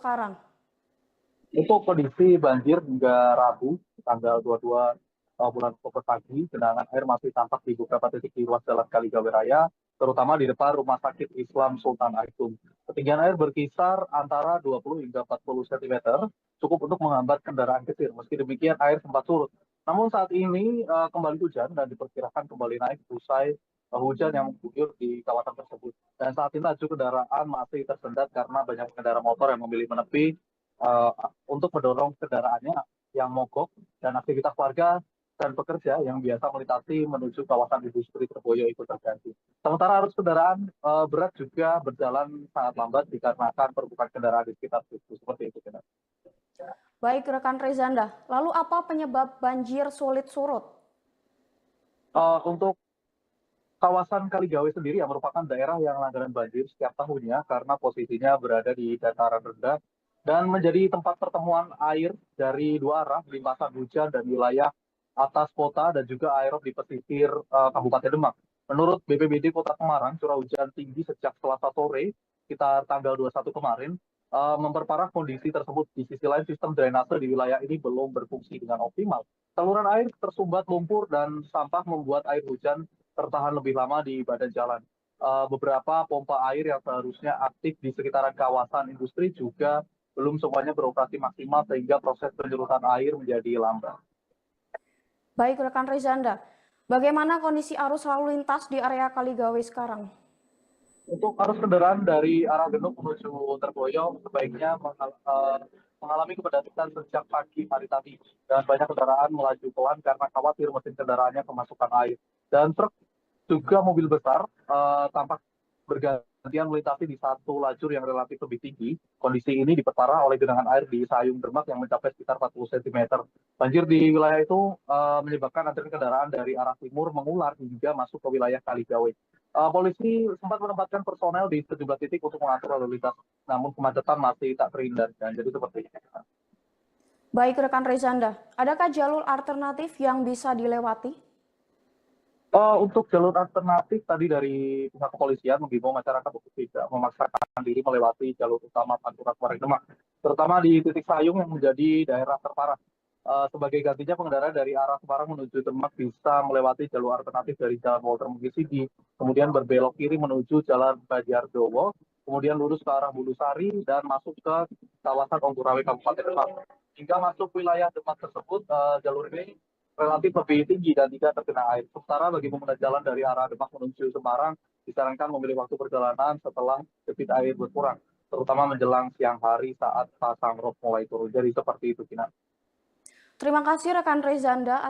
sekarang? Untuk kondisi banjir hingga Rabu, tanggal 22 bulan Oktober pagi, genangan air masih tampak di beberapa titik di ruas jalan Kaligawe Raya, terutama di depan Rumah Sakit Islam Sultan Agung. Ketinggian air berkisar antara 20 hingga 40 cm, cukup untuk menghambat kendaraan kecil. Meski demikian, air sempat surut. Namun saat ini kembali hujan dan diperkirakan kembali naik usai hujan yang mengguyur di kawasan tersebut. Dan saat ini laju kendaraan masih tersendat karena banyak pengendara motor yang memilih menepi eh, untuk mendorong kendaraannya yang mogok dan aktivitas warga dan pekerja yang biasa melintasi menuju kawasan industri Terboyo ikut terganggu. Sementara arus kendaraan berat juga berjalan sangat lambat dikarenakan perbukaan kendaraan di sekitar situ. Seperti itu. Baik rekan Rezanda, lalu apa penyebab banjir sulit surut? Untuk kawasan Kaligawe sendiri yang merupakan daerah yang langganan banjir setiap tahunnya karena posisinya berada di dataran rendah dan menjadi tempat pertemuan air dari dua arah, limpasan hujan dan wilayah atas kota dan juga aerob di pesisir Kabupaten Demak. Menurut BPBD Kota Semarang, curah hujan tinggi sejak Selasa sore, sekitar tanggal 21 kemarin, memperparah kondisi tersebut. Di sisi lain, sistem drainase di wilayah ini belum berfungsi dengan optimal. Saluran air tersumbat lumpur dan sampah membuat air hujan tertahan lebih lama di badan jalan. Beberapa pompa air yang seharusnya aktif di sekitaran kawasan industri juga belum semuanya beroperasi maksimal sehingga proses penyeluruhan air menjadi lambat. Baik rekan Rezanda, bagaimana kondisi arus lalu lintas di area Kaligawe sekarang? Untuk arus kendaraan dari arah Genuk menuju Terboyo sebaiknya mengalami kepadatan sejak pagi hari tadi dan banyak kendaraan melaju pelan karena khawatir mesin kendaraannya kemasukan air. Dan truk juga mobil besar tampak bergantian melintasi di satu lajur yang relatif lebih tinggi. Kondisi ini diperparah oleh genangan air di Sayung Demak yang mencapai sekitar 40 cm. Banjir di wilayah itu menyebabkan antrian kendaraan dari arah timur mengular hingga masuk ke wilayah Kaligawe. Polisi sempat menempatkan personel di sejumlah titik untuk mengatur lalu lintas, namun kemacetan masih tak terhindarkan. Jadi seperti ini. Baik rekan Rezanda, adakah jalur alternatif yang bisa dilewati? Untuk jalur alternatif tadi dari pihak kepolisian menghimbau masyarakat untuk tidak memaksakan diri melewati jalur utama Pantura Kuarek Demak, terutama di titik Sayung yang menjadi daerah terparah. Sebagai gantinya pengendara dari arah Semarang menuju Demak bisa melewati jalur alternatif dari Jalan Walter Mugisidi, kemudian berbelok kiri menuju Jalan Banjardowo, kemudian lurus ke arah Bulusari dan masuk ke kawasan Onggorawe Kabupaten Demak. Hingga masuk wilayah Demak tersebut, jalur ini relatif lebih tinggi dan tidak terkena air. Sementara bagi pengguna jalan dari arah Demak menuju Semarang, disarankan memilih waktu perjalanan setelah debit air berkurang, terutama menjelang siang hari saat pasang rop mulai turun. Jadi seperti itu, Kina. Terima kasih rekan Rezanda.